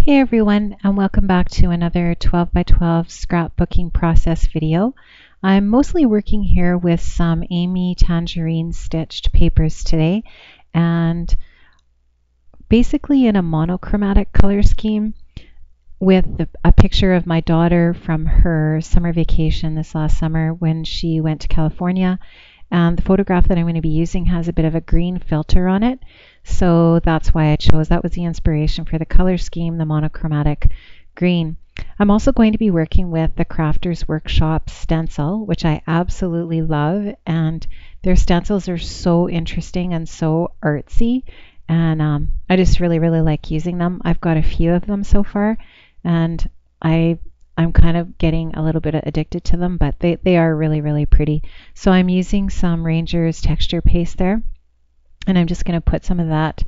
Hey everyone, and welcome back to another 12 by 12 scrapbooking process video. I'm mostly working here with some Amy Tangerine stitched papers today, and basically in a monochromatic color scheme with a picture of my daughter from her summer vacation this last summer when she went to California. And the photograph that I'm going to be using has a bit of a green filter on it. So that's why I chose, that was the inspiration for the color scheme, the monochromatic green. I'm also going to be working with the Crafters Workshop stencil, which I absolutely love. And their stencils are so interesting and so artsy. And I just really like using them. I've got a few of them so far, and I'm kind of getting a little bit addicted to them, but they are really pretty. So I'm using some Ranger's texture paste there, and I'm just going to put some of that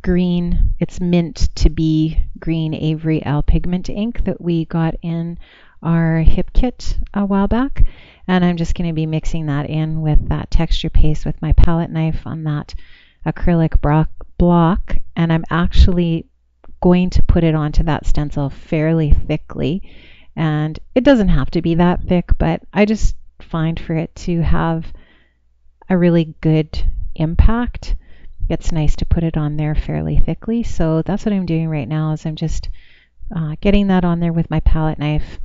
green, it's meant to be green Avery L pigment ink that we got in our hip kit a while back, and I'm just going to be mixing that in with that texture paste with my palette knife on that acrylic block, and I'm actually going to put it onto that stencil fairly thickly. And it doesn't have to be that thick, but I just find for it to have a really good impact, it's nice to put it on there fairly thickly. So that's what I'm doing right now, is I'm just getting that on there with my palette knife.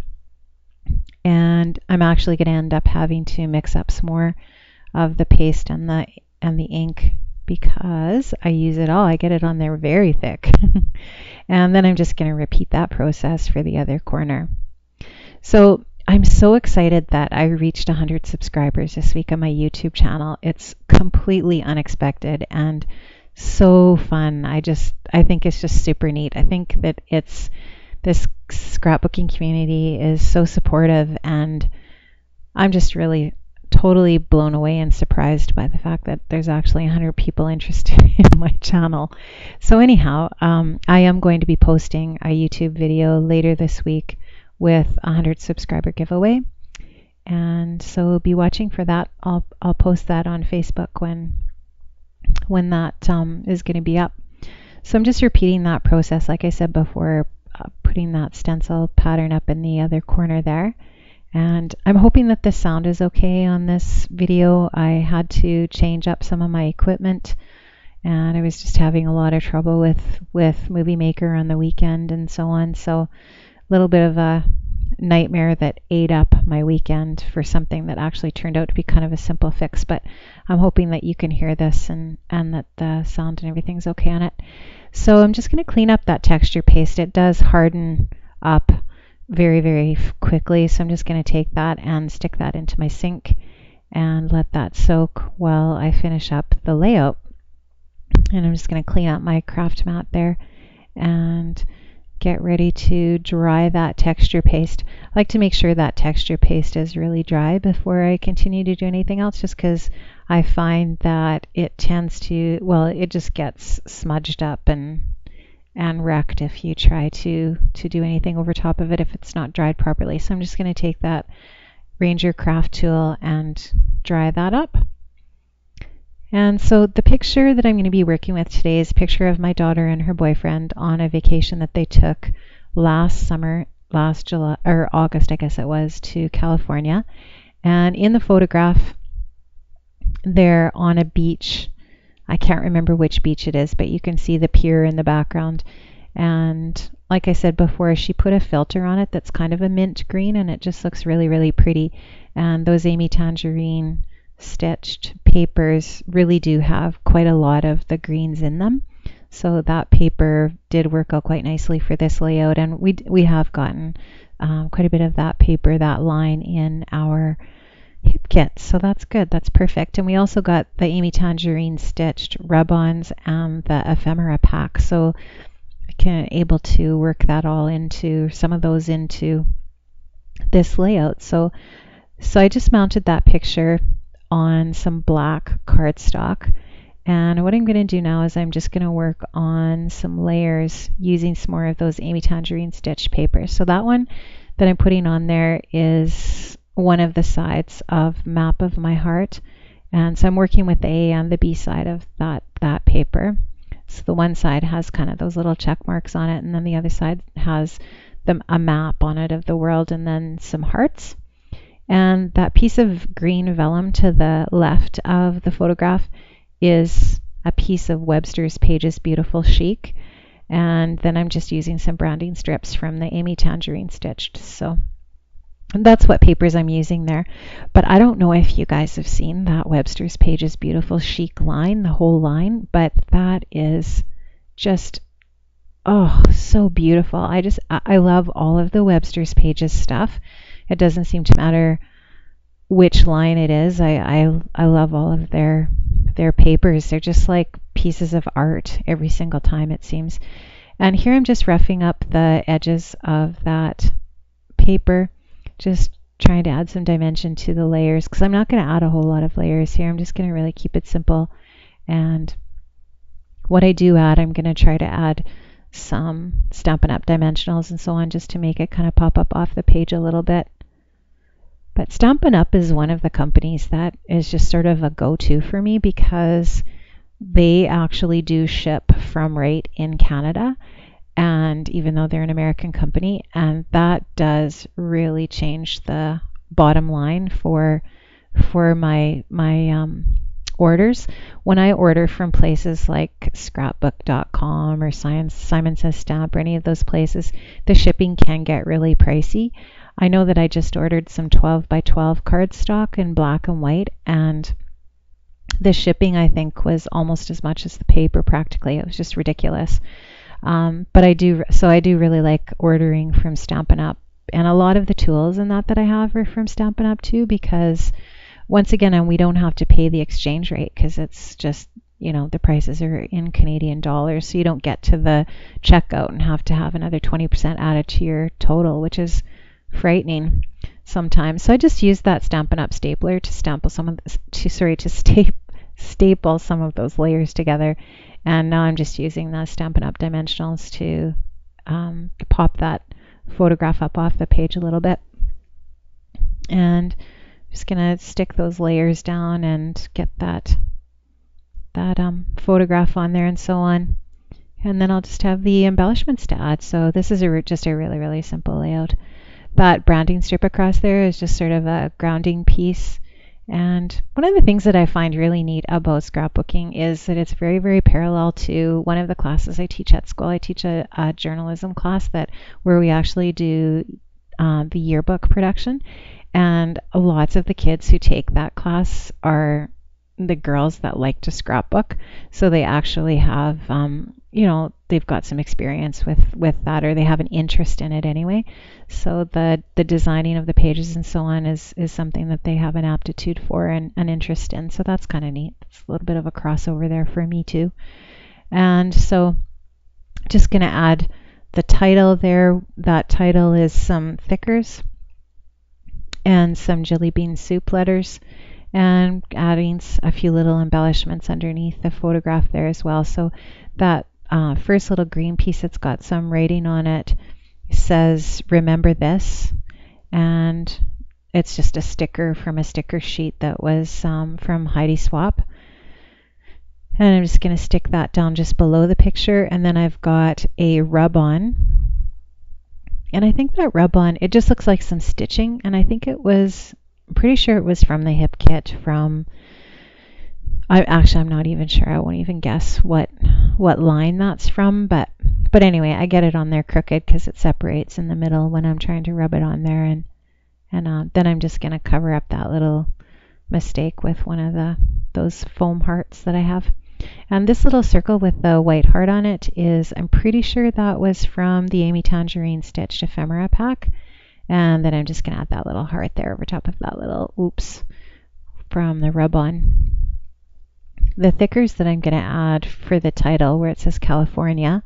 And I'm actually going to end up having to mix up some more of the paste and the ink, because I use it all. I get it on there very thick. And then I'm just going to repeat that process for the other corner. So I'm so excited that I reached 100 subscribers this week on my YouTube channel. It's completely unexpected and so fun. I think it's just super neat. I think that this scrapbooking community is so supportive, and I'm just really totally blown away and surprised by the fact that there's actually 100 people interested in my channel. So anyhow, I am going to be posting a YouTube video later this week with a 100 subscriber giveaway, and so be watching for that. I'll post that on Facebook when that is going to be up. So I'm just repeating that process, like I said before, putting that stencil pattern up in the other corner there. And I'm hoping that the sound is okay on this video. I had to change up some of my equipment, and I was just having a lot of trouble with Movie Maker on the weekend and so on. So a little bit of a nightmare that ate up my weekend for something that actually turned out to be kind of a simple fix. But I'm hoping that you can hear this and that the sound and everything's okay on it. So I'm just going to clean up that texture paste. It does harden up very quickly, so I'm just going to take that and stick that into my sink and let that soak while I finish up the layout. And I'm just going to clean up my craft mat there and get ready to dry that texture paste. I like to make sure that texture paste is really dry before I continue to do anything else, just because I find that it tends to, well, it just gets smudged up and wrecked if you try to do anything over top of it if it's not dried properly. So I'm just going to take that Ranger craft tool and dry that up. And so the picture that I'm going to be working with today is a picture of my daughter and her boyfriend on a vacation that they took last July or August, I guess it was, to California. And in the photograph, they're on a beach. I can't remember which beach it is, but you can see the pier in the background. And like I said before, she put a filter on it that's kind of a mint green, and it just looks really pretty. And those Amy Tangerine stitched papers really do have quite a lot of the greens in them. So that paper did work out quite nicely for this layout, and we have gotten quite a bit of that paper, that line, in our hip kit, so that's good, that's perfect. And we also got the Amy Tangerine stitched rub-ons and the ephemera pack, so I can able to work that all into, some of those into this layout. So I just mounted that picture on some black cardstock, and what I'm going to do now is I'm just going to work on some layers using some more of those Amy Tangerine stitched papers. So that one that I'm putting on there is one of the sides of Map of My Heart, and so I'm working with the A and the B side of that paper. So the one side has kind of those little check marks on it, and then the other side has a map on it of the world and then some hearts. And that piece of green vellum to the left of the photograph is a piece of Webster's Pages Beautiful Chic. And then I'm just using some branding strips from the Amy Tangerine Stitched. So that's what papers I'm using there. But I don't know if you guys have seen that Webster's Pages Beautiful Chic line, the whole line, but that is just, oh, so beautiful. I love all of the Webster's Pages stuff. It doesn't seem to matter which line it is. I love all of their papers. They're just like pieces of art every single time, it seems. And here I'm just roughing up the edges of that paper, just trying to add some dimension to the layers, because I'm not going to add a whole lot of layers here. I'm just going to really keep it simple. And what I do add, I'm going to try to add some Stampin' Up! Dimensionals and so on, just to make it kind of pop up off the page a little bit. But Stampin' Up! Is one of the companies that is just sort of a go-to for me, because they actually do ship from right in Canada, and even though they're an American company, and that does really change the bottom line for my orders. When I order from places like Scrapbook.com or Simon Says Stamp or any of those places, the shipping can get really pricey. I know that I just ordered some 12 by 12 cardstock in black and white, and the shipping, I think, was almost as much as the paper practically. It was just ridiculous. But I do really like ordering from Stampin' Up! And a lot of the tools and that I have are from Stampin' Up! Too, because once again, and we don't have to pay the exchange rate, because it's just, you know, the prices are in Canadian dollars, so you don't get to the checkout and have to have another 20% added to your total, which is frightening sometimes. So I just used that Stampin' Up! Stapler to staple some of staple some of those layers together. And now I'm just using the Stampin' Up! Dimensionals to pop that photograph up off the page a little bit. And I'm just going to stick those layers down and get that photograph on there and so on. And then I'll just have the embellishments to add. So this is just a really, really simple layout. That branding strip across there is just sort of a grounding piece. And one of the things that I find really neat about scrapbooking is that it's very, very parallel to one of the classes I teach at school. I teach a journalism class where we actually do the yearbook production. And lots of the kids who take that class are the girls that like to scrapbook. So they actually have, they've got some experience with that, or they have an interest in it anyway. So the designing of the pages and so on is something that they have an aptitude for and an interest in. So that's kind of neat. It's a little bit of a crossover there for me too. And so just going to add the title there. That title is some thickers and some jelly bean soup letters, and adding a few little embellishments underneath the photograph there as well. So that first little green piece that's got some writing on it says "Remember This," and it's just a sticker from a sticker sheet that was from Heidi Swap. And I'm just going to stick that down just below the picture, and then I've got a rub-on. And I think that rub-on, it just looks like some stitching, and I think I'm pretty sure it was from the hip kit I'm not even sure. I won't even guess what line that's from, but anyway, I get it on there crooked because it separates in the middle when I'm trying to rub it on there, and then I'm just going to cover up that little mistake with one of those foam hearts that I have. And this little circle with the white heart on it I'm pretty sure that was from the Amy Tangerine Stitched Ephemera pack. And then I'm just going to add that little heart there over top of that little oops from the rub-on. The thickers that I'm going to add for the title, where it says California,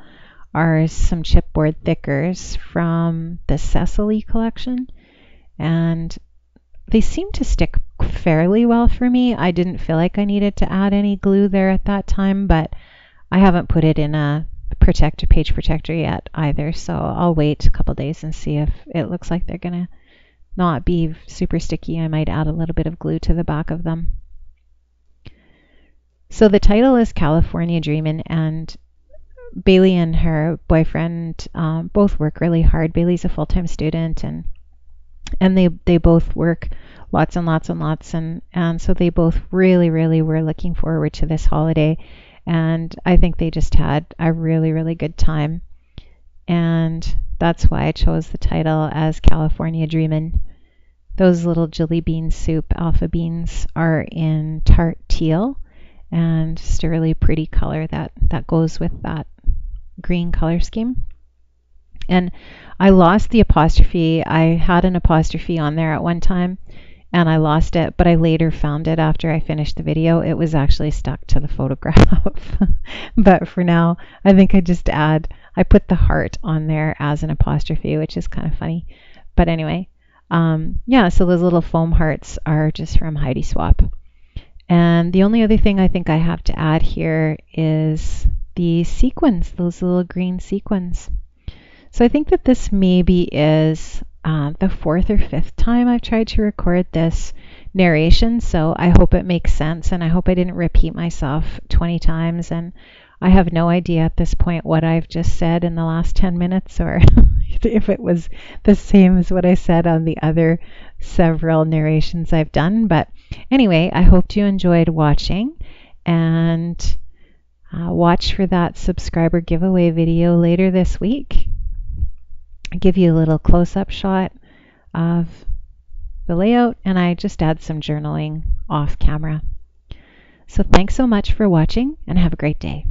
are some chipboard thickers from the Cecily collection. And they seem to stick fairly well for me. I didn't feel like I needed to add any glue there at that time, but I haven't put it in a page protector yet either, so I'll wait a couple days and see if it looks like they're gonna not be super sticky. I might add a little bit of glue to the back of them. So the title is California Dreamin', and Bailey and her boyfriend both work really hard. Bailey's a full-time student, and they both work lots and lots and lots, and so they both really were looking forward to this holiday, and I think they just had a really good time, and that's why I chose the title as California Dreamin'. Those little jelly bean soup alpha beans are in tart teal, and just a really pretty color that goes with that green color scheme. And I lost the apostrophe. I had an apostrophe on there at one time and I lost it, but I later found it after I finished the video. It was actually stuck to the photograph. But for now, I think I put the heart on there as an apostrophe, which is kind of funny. But anyway, yeah, so those little foam hearts are just from Heidi Swap. And the only other thing I think I have to add here is the sequins, those little green sequins. So I think that this maybe is the fourth or fifth time I've tried to record this narration, so I hope it makes sense, and I hope I didn't repeat myself 20 times, and I have no idea at this point what I've just said in the last 10 minutes, or if it was the same as what I said on the other several narrations I've done. But anyway, I hope you enjoyed watching, and watch for that subscriber giveaway video later this week. I'll give you a little close-up shot of the layout, and I just add some journaling off camera. So thanks so much for watching, and have a great day.